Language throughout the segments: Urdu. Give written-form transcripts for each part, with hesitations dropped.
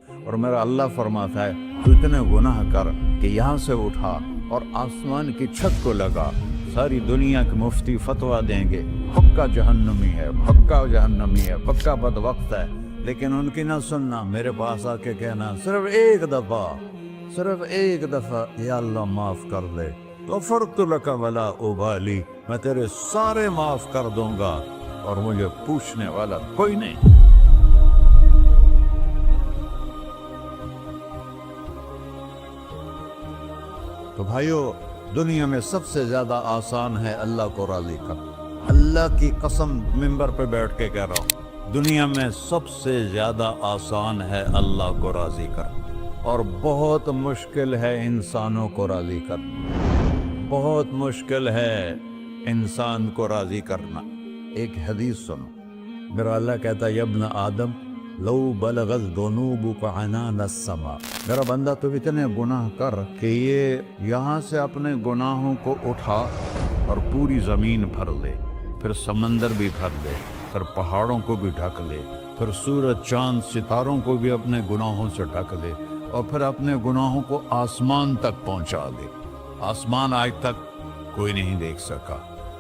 اور میرا اللہ فرماتا ہے تو اتنے گناہ کر کہ یہاں سے اٹھا اور آسمان کی چھت کو لگا، ساری دنیا کے مفتی فتویٰ دیں گے پکا جہنمی ہے، پکا جہنمی ہے، پکا بدبخت ہے، لیکن ان کی نہ سننا، میرے پاس آ کے کہنا صرف ایک دفعہ یا اللہ معاف کر دے، غفرت لک ولا ابالی، میں تیرے سارے معاف کر دوں گا اور مجھے پوچھنے والا کوئی نہیں۔ تو بھائیو، دنیا میں سب سے زیادہ آسان ہے اللہ کو راضی کرنا، اللہ کی قسم ممبر پہ بیٹھ کے کہہ رہا ہوں، دنیا میں سب سے زیادہ آسان ہے اللہ کو راضی کرنا، اور بہت مشکل ہے انسانوں کو راضی کرنا، بہت مشکل ہے انسان کو راضی کرنا۔ ایک حدیث سنو، میرا اللہ کہتا ہے یا ابن آدم لو بلغت ذنوبک عنان السماء، میرا بندہ تو اتنے گناہ کر کہ یہ یہاں سے اپنے گناہوں کو اٹھا اور پوری زمین بھر لے، پھر سمندر بھی بھر لے، پھر پہاڑوں کو بھی ڈھک لے، پھر سورج چاند ستاروں کو بھی اپنے گناہوں سے ڈھک لے، اور پھر اپنے گناہوں کو آسمان تک پہنچا دے۔ آسمان آج تک کوئی نہیں دیکھ سکا،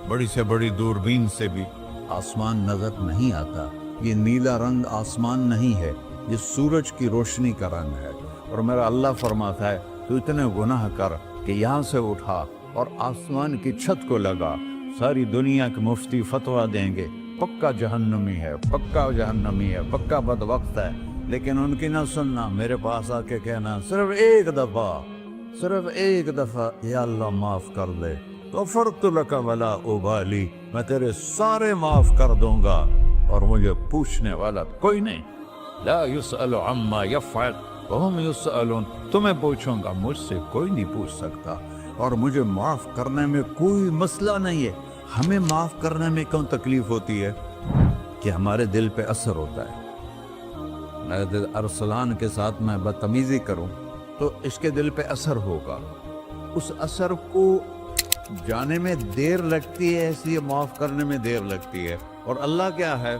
بڑی سے بڑی دوربین سے بھی آسمان نظر نہیں آتا، یہ نیلا رنگ آسمان نہیں ہے، یہ سورج کی روشنی کا رنگ ہے۔ اور میرا اللہ فرماتا ہے تو اتنے گناہ کر کہ یہاں سے اٹھا اور آسمان کی چھت کو لگا، ساری دنیا کے مفتی فتویٰ دیں گے پکا جہنمی ہے، پکا جہنمی ہے، پکا بدبخت ہے، لیکن ان کی نہ سننا، میرے پاس آ کے کہنا صرف ایک دفعہ یا اللہ معاف کر دے، غفرت لک ولا ابالی، میں تیرے سارے معاف کر دوں گا اور مجھے پوچھنے والا کوئی نہیں۔ لا يسأل عما يفعل وهم يسألون، تمہیں پوچھوں گا، مجھ سے کوئی نہیں پوچھ سکتا، اور مجھے معاف کرنے میں کوئی مسئلہ نہیں ہے۔ ہمیں معاف کرنے میں کیوں تکلیف ہوتی ہے؟ کہ ہمارے دل پہ اثر ہوتا ہے۔ میرے ارسلان کے ساتھ میں بدتمیزی کروں تو اس کے دل پہ اثر ہوگا، اس اثر کو جانے میں دیر لگتی ہے، اس لیے معاف کرنے میں دیر لگتی ہے۔ اور اللہ کیا ہے؟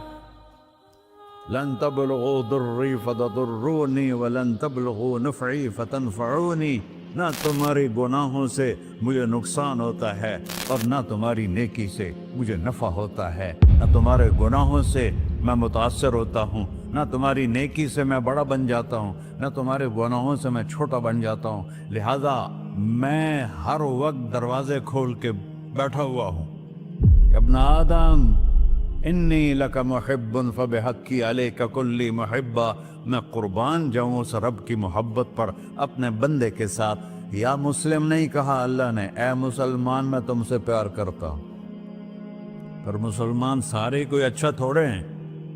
لن تبلغوا ضری فتضرونی ولن تبلغوا نفعی فتنفعونی، نہ تمہاری گناہوں سے مجھے نقصان ہوتا ہے اور نہ تمہاری نیکی سے مجھے نفع ہوتا ہے، نہ تمہارے گناہوں سے میں متاثر ہوتا ہوں، نہ تمہاری نیکی سے میں بڑا بن جاتا ہوں، نہ تمہارے گناہوں سے میں چھوٹا بن جاتا ہوں، لہذا میں ہر وقت دروازے کھول کے بیٹھا ہوا ہوں۔ ابن آدم انی لک محب فبحقی علیک کلی محبہ، میں قربان جاؤں اس رب کی محبت پر اپنے بندے کے ساتھ۔ یا مسلم نہیں کہا اللہ نے، اے مسلمان میں تم سے پیار کرتا ہوں۔ پر مسلمان سارے کوئی اچھا تھوڑے ہیں،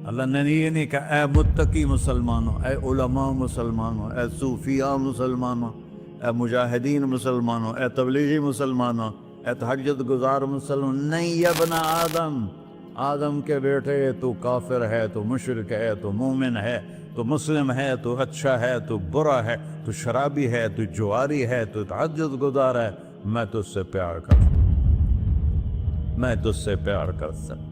اللہ نے یہ نہیں کہا اے متقی مسلمانوں، اے علماء مسلمانوں، اے صوفیاء مسلمانوں، اے مجاہدین مسلمانوں، اے تبلیغی مسلمانوں، اے تہجد گزار مسلمان، نہیں یا ابن آدم، آدم کے بیٹے، تو کافر ہے، تو مشرک ہے، تو مومن ہے، تو مسلم ہے، تو اچھا ہے، تو برا ہے، تو شرابی ہے، تو جواری ہے، تو تہجد گزار ہے، میں تجھ سے پیار کرتا ہوں، میں تجھ سے پیار کرتا ہوں۔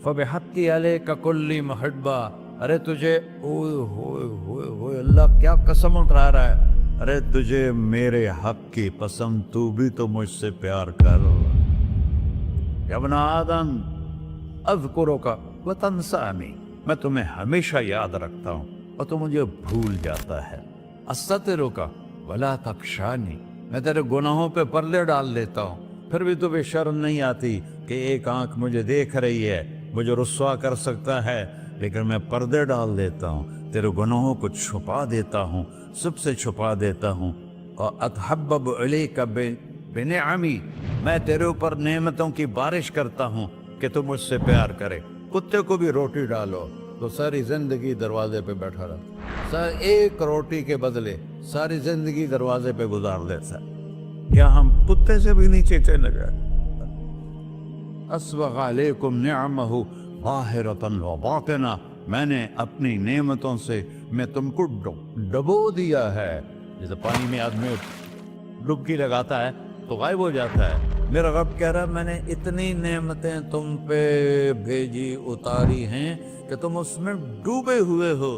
فبحقی علیک کلی محبہ، ارے تجھے اوئے ہوئے ہوئے ہوئے، اللہ کیا قسم اٹھا رہا ہے، ارے تجھے میرے حق کی قسم، تو بھی تو مجھ سے پیار کر۔ یا ابن آدم اذکرک وتنسانی، میں تمہیں ہمیشہ یاد رکھتا ہوں اور تو مجھے بھول جاتا ہے۔ استترک ولا تخشانی، میں تیرے گناہوں پہ پردے ڈال دیتا ہوں، پھر بھی تمہیں شرم نہیں آتی کہ ایک آنکھ مجھے دیکھ رہی ہے، مجھے رسوا کر سکتا ہے، لیکن میں پردے ڈال دیتا ہوں، تیرے گناہوں کو چھپا دیتا ہوں، سب سے چھپا دیتا ہوں۔ اور اتحبب علیک بنعمی، میں تیرے اوپر نعمتوں کی بارش کرتا ہوں کہ تو مجھ سے پیار کرے۔ کتے کو بھی روٹی ڈالو تو ساری زندگی دروازے پہ بیٹھا رہتا، ایک روٹی کے بدلے ساری زندگی دروازے پہ گزار دیتا، کیا ہم کتے سے بھی نیچے چلے گئے؟ اسبغ علیکم نعمہ ظاہرۃ و باطنہ، میں نے اپنی نعمتوں سے میں تم کو ڈبو دیا ہے، جیسے پانی میں آدمی ڈبکی لگاتا ہے تو غائب ہو جاتا ہے۔ میرا رب کہہ رہا ہے میں نے اتنی نعمتیں تم پہ بھیجی، اتاری ہیں کہ تم اس میں ڈوبے ہوئے ہو،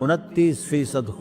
29%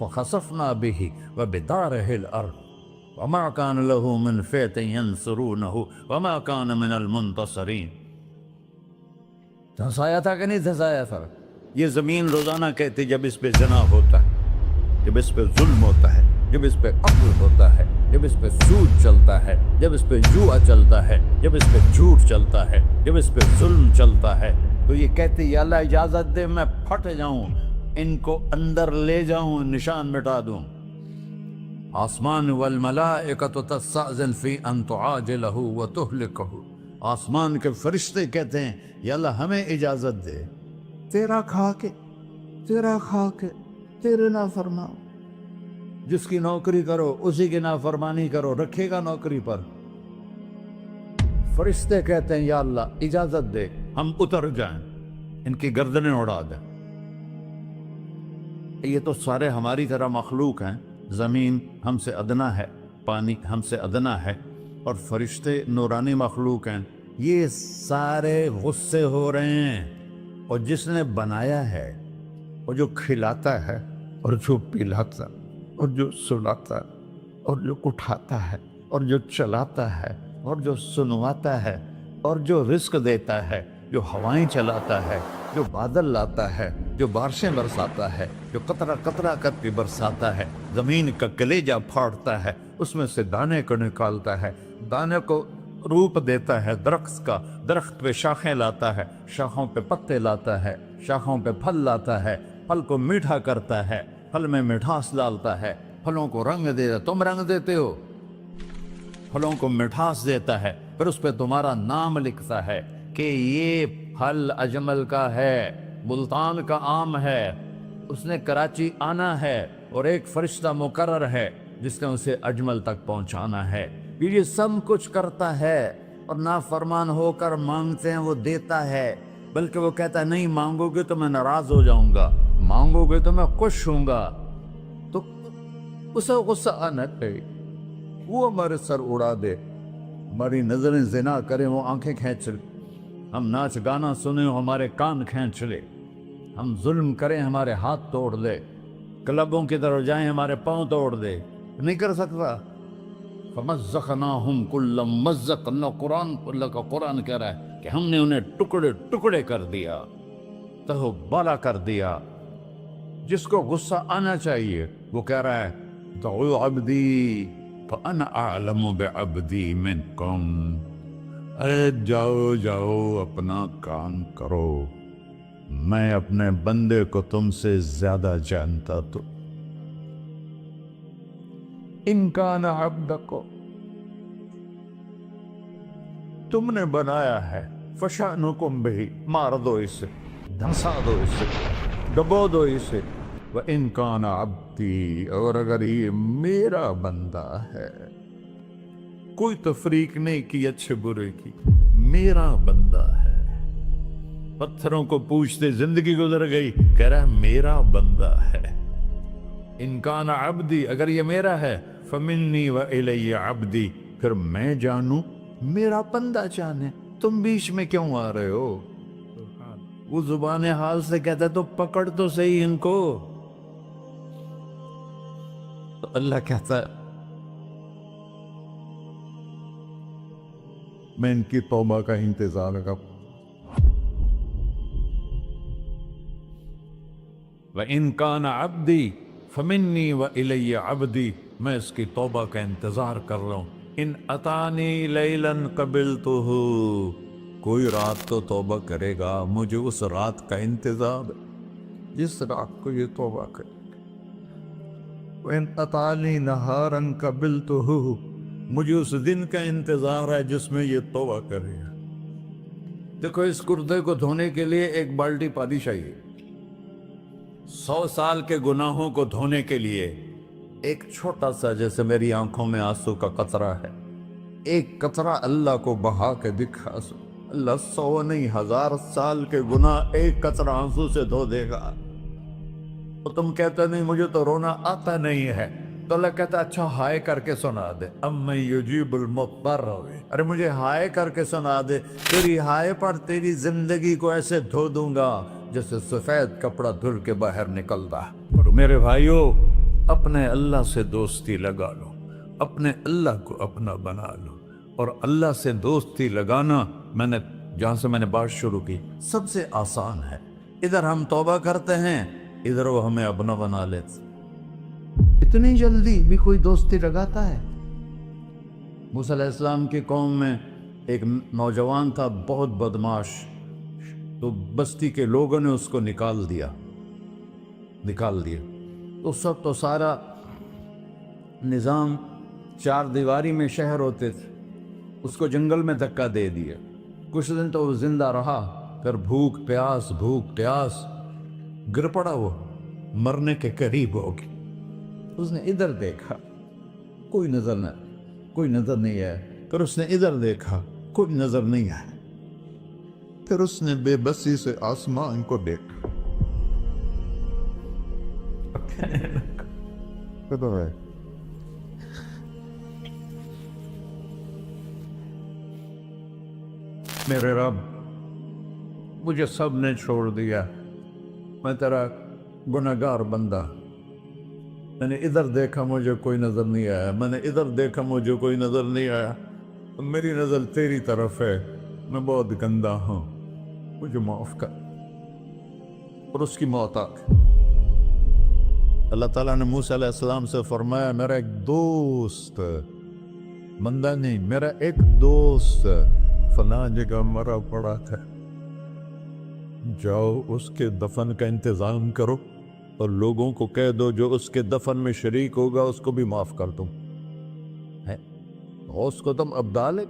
فخسفنا به وبداره الأرض وما كان له من فئة ينصرونه وما كان من المنتصرين. دھنسایا تھا کہ نہیں دھنسایا تھا؟ یہ زمین روزانہ کہتی جب اس پہ زنا ہوتا ہے، جب اس پہ ظلم ہوتا ہے، جب اس پہ قتل ہوتا ہے، جب اس پہ سود چلتا ہے، جب اس پہ جوا چلتا ہے، جب اس پہ جھوٹ چلتا ہے، جب اس پہ ظلم چلتا ہے، تو یہ کہتے یا اللہ اجازت دے میں پھٹ جاؤں، ان کو اندر لے جاؤں، نشان مٹا دوں. آسمان والملائکۃ تستأذن فی ان تعاجلہ وتہلکہ. آسمان کے فرشتے کہتے ہیں یا اللہ ہمیں اجازت دے، تیرا کھا کے تیرے نافرمان، جس کی نوکری کرو اسی کی نافرمانی کرو، رکھے گا نوکری پر. فرشتے کہتے ہیں یا اللہ اجازت دے ہم اتر جائیں، ان کی گردنیں اڑا دیں. یہ تو سارے ہماری طرح مخلوق ہیں، زمین ہم سے ادنا ہے، پانی ہم سے ادنا ہے، اور فرشتے نورانی مخلوق ہیں. یہ سارے غصے ہو رہے ہیں، اور جس نے بنایا ہے، اور جو کھلاتا ہے، اور جو پلاتا، اور جو سلاتا، اور جو اٹھاتا ہے، اور جو چلاتا ہے، اور جو سنواتا ہے، اور جو رزق دیتا ہے، جو ہوائیں چلاتا ہے، جو بادل لاتا ہے، جو بارشیں برساتا ہے، جو قطرہ قطرہ کر کے برساتا ہے، زمین کا کلیجہ پھاڑتا ہے، اس میں سے دانے کو نکالتا ہے، دانے کو روپ دیتا ہے درخت کا، درخت پہ شاخیں لاتا ہے، شاخوں پہ پتے لاتا ہے، شاخوں پہ پھل لاتا ہے، پھل کو میٹھا کرتا ہے، پھل میں مٹھاس ڈالتا ہے، پھلوں کو رنگ دیتا. تم رنگ دیتے ہو، پھلوں کو مٹھاس دیتا ہے، پھر اس پہ تمہارا نام لکھتا ہے کہ یہ پھل اجمل کا ہے، ملتان کا آم ہے، اس نے کراچی آنا ہے، اور ایک فرشتہ مقرر ہے جس نے اسے اجمل تک پہنچانا ہے. یہ سب کچھ کرتا ہے، اور نافرمان ہو کر مانگتے ہیں وہ دیتا ہے، بلکہ وہ کہتا ہے نہیں مانگو گے تو میں ناراض ہو جاؤں گا، مانگو گے تو میں خوش ہوں گا. تو اسے غصہ آنا چاہیے، وہ ہمارے سر اڑا دے، ہماری نظریں زنا کریں وہ آنکھیں کھینچ لے، ہم ناچ گانا سنیں ہمارے کان کھینچ لے، ہم ظلم کریں ہمارے ہاتھ توڑ دے، کلبوں کی طرف جائیں ہمارے پاؤں توڑ دے. نہیں کر سکتا. فَمَزَّقْنَاهُمْ كُلَّ مُمَزَّقٍ. اللہ کا قرآن کہہ رہا ہے کہ ہم نے انہیں ٹکڑے ٹکڑے کر دیا، تہو بالا کر دیا. جس کو غصہ آنا چاہیے وہ کہہ رہا ہے دعوا عبدی فانا اعلم بعبدی منکم. ارے جاؤ جاؤ اپنا کام کرو، میں اپنے بندے کو تم سے زیادہ جانتا. تو ان کان عبدکو، تم نے بنایا ہے، فشانکم بہی، مار دو اسے، دھنسا دو اسے، ڈبو دو اسے. وَإِن كَانَ عَبْدِي، اور اگر یہ میرا بندہ ہے، کوئی تفریق نہیں کی اچھے برے کی، میرا بندہ ہے. پتھروں کو پوچھتے زندگی گزر گئی، کہہ رہا ہے میرا بندہ ہے. ان کان عبدی، اگر یہ میرا ہے، فمنی وإلی عبدی، پھر میں جانوں میرا بندہ جانے. تم بیچ میں کیوں آ رہے ہو؟ وہ زبان حال سے کہتا ہے تو پکڑ تو صحیح ان کو. تو اللہ کہتا ہے میں ان کی توبہ کا انتظار کروں. وَإِن كَانَ عَبْدِي فَمِنِّي وَإِلَيَّ عَبْدِي، میں اس کی توبہ کا انتظار کر رہا ہوں. ان اتانی لیلاً قبلتہ، کوئی رات تو توبہ کرے گا، مجھے اس رات کا انتظار ہے جس رات کو یہ توبہ کرے. وَإِن أَتَانِي نَهَارًا قَبِلْتُهُ، مجھے اس دن کا انتظار ہے جس میں یہ توبہ کرے گا. دیکھو اس کردے کو دھونے کے لیے ایک بالٹی پانی چاہیے. 100 سال کے گناہوں کو دھونے کے لیے ایک چھوٹا سا، جیسے میری آنکھوں میں آنسو کا قطرہ ہے، ایک قطرہ اللہ کو بہا کے دکھا. اللہ 100 نہیں 1000 سال کے گناہ ایک قطرہ آنسو سے دھو دے گا. تو تم کہتے نہیں مجھے تو رونا آتا نہیں ہے، تو اللہ کہتا اچھا ہائے کر کے سنا دے. اَمَّن يُجِيبُ الْمُضْطَرَّ، ارے مجھے ہائے کر کے سنا دے، تیری ہائے پر تیری زندگی کو ایسے دھو دوں گا جیسے سفید کپڑا دھل کے باہر نکلتا. اور میرے بھائیو، اپنے اللہ سے دوستی لگا لو، اپنے اللہ کو اپنا بنا لو۔ اور اللہ سے دوستی لگانا، جہاں سے میں نے بات شروع کی، سب سے آسان ہے۔ ادھر ہم توبہ کرتے ہیں، ادھر وہ ہمیں اپنا بنا لیتے۔ اتنی جلدی بھی کوئی دوستی لگاتا ہے؟ موسیٰ علیہ السلام کی قوم میں ایک نوجوان تھا، بہت بدماش، تو بستی کے لوگوں نے اس کو نکال دیا۔ تو سارا نظام چار دیواری میں شہر ہوتے تھے، اس کو جنگل میں دھکا دے دیا۔ کچھ دن تو وہ زندہ رہا، پھر بھوک پیاس گر پڑا، وہ مرنے کے قریب ہو گیا۔ اس نے ادھر دیکھا، کوئی نظر نہیں آیا۔ پھر اس نے ادھر دیکھا، کوئی نظر نہیں آیا۔ پھر اس نے بے بسی سے آسمان کو دیکھا۔ میرے رب، مجھے سب نے چھوڑ دیا، میں تیرا گنہگار بندہ۔ میں نے ادھر دیکھا، مجھے کوئی نظر نہیں آیا، میں نے ادھر دیکھا، مجھے کوئی نظر نہیں آیا۔ میری نظر تیری طرف ہے، میں بہت گندا ہوں، مجھے معاف کر۔ اور اس کی موت آ گئی۔ اللہ تعالیٰ نے موسیٰ علیہ السلام سے فرمایا، میرا ایک دوست، بندہ نہیں، میرا ایک دوست فلاں جگہ مرا پڑا تھا، جاؤ اس کے دفن کا انتظام کرو اور لوگوں کو کہہ دو جو اس کے دفن میں شریک ہوگا اس کو بھی معاف کر دوں۔ اس کو تم ابدال ہے۔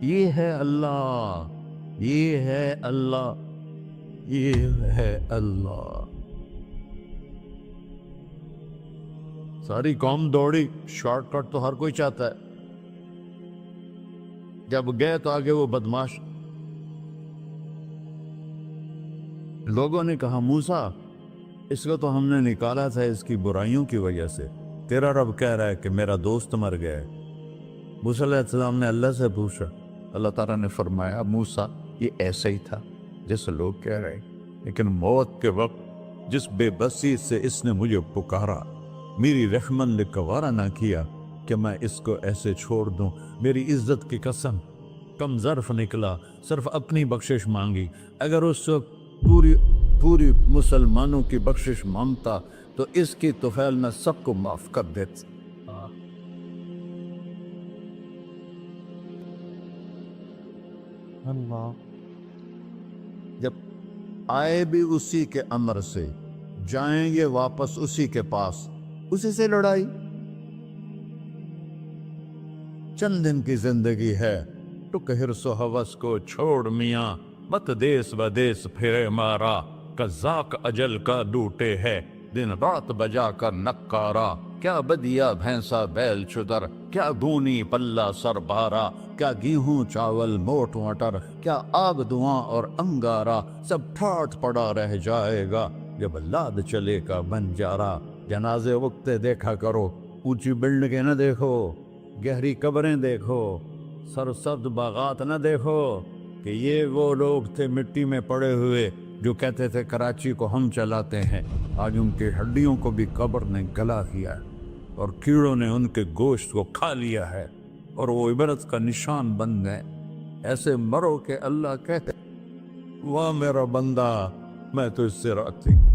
یہ ہے اللہ، یہ ہے اللہ، یہ ہے اللہ۔ ساری قوم دوڑی، شارٹ کٹ تو ہر کوئی چاہتا ہے۔ جب گئے تو آگے وہ بدماش، لوگوں نے کہا موسیٰ اس کو تو ہم نے نکالا تھا اس کی برائیوں کی وجہ سے، تیرا رب کہہ رہا ہے کہ میرا دوست مر گیا ہے۔ موسیٰ علیہ السلام نے اللہ سے پوچھا، اللہ تعالیٰ نے فرمایا موسیٰ یہ ایسا ہی تھا جیسے لوگ کہہ رہے ہیں، لیکن موت کے وقت جس بے بسی سے اس نے مجھے پکارا، میری رحمت نے گوارا نہ کیا کہ میں اس کو ایسے چھوڑ دوں۔ میری عزت کی قسم، کم ظرف نکلا، صرف اپنی بخشش مانگی۔ اگر اس وقت پوری مسلمانوں کی بخشش مانگتا تو اس کی طفیل میں سب کو معاف کر دیتا۔ اللہ جب آئے بھی اسی کے امر سے، جائیں گے واپس اسی کے پاس، اسی سے لڑائی۔ چند دن کی زندگی ہے، ٹک حرص و ہوس کو چھوڑ میاں، مت دیس بدیس پھرے مارا، قزاق اجل کا ڈوٹے ہے، دن رات بجا کر نکارا، کیا بدیا بھینسا بیل چدر، کیا گونی پلہ سر بارا، کیا گیہوں چاول موٹ مٹر، کیا آگ دھواں اور انگارا، سب ٹھاٹھ پڑا رہ جائے گا جب لاد چلے کا بنجارا۔ جنازے وقتے دیکھا کرو، اونچی بلڈنگیں نہ دیکھو، گہری قبریں دیکھو، سرسبز باغات نہ دیکھو کہ یہ وہ لوگ تھے مٹی میں پڑے ہوئے جو کہتے تھے کراچی کو ہم چلاتے ہیں۔ آج ان کی ہڈیوں کو بھی قبر نے گلا کیا ہے اور کیڑوں نے ان کے گوشت کو کھا لیا ہے اور وہ عبرت کا نشان بن گئے۔ ایسے مرو کہ اللہ کہتے واہ میرا بندہ، میں تو اس سے راضی۔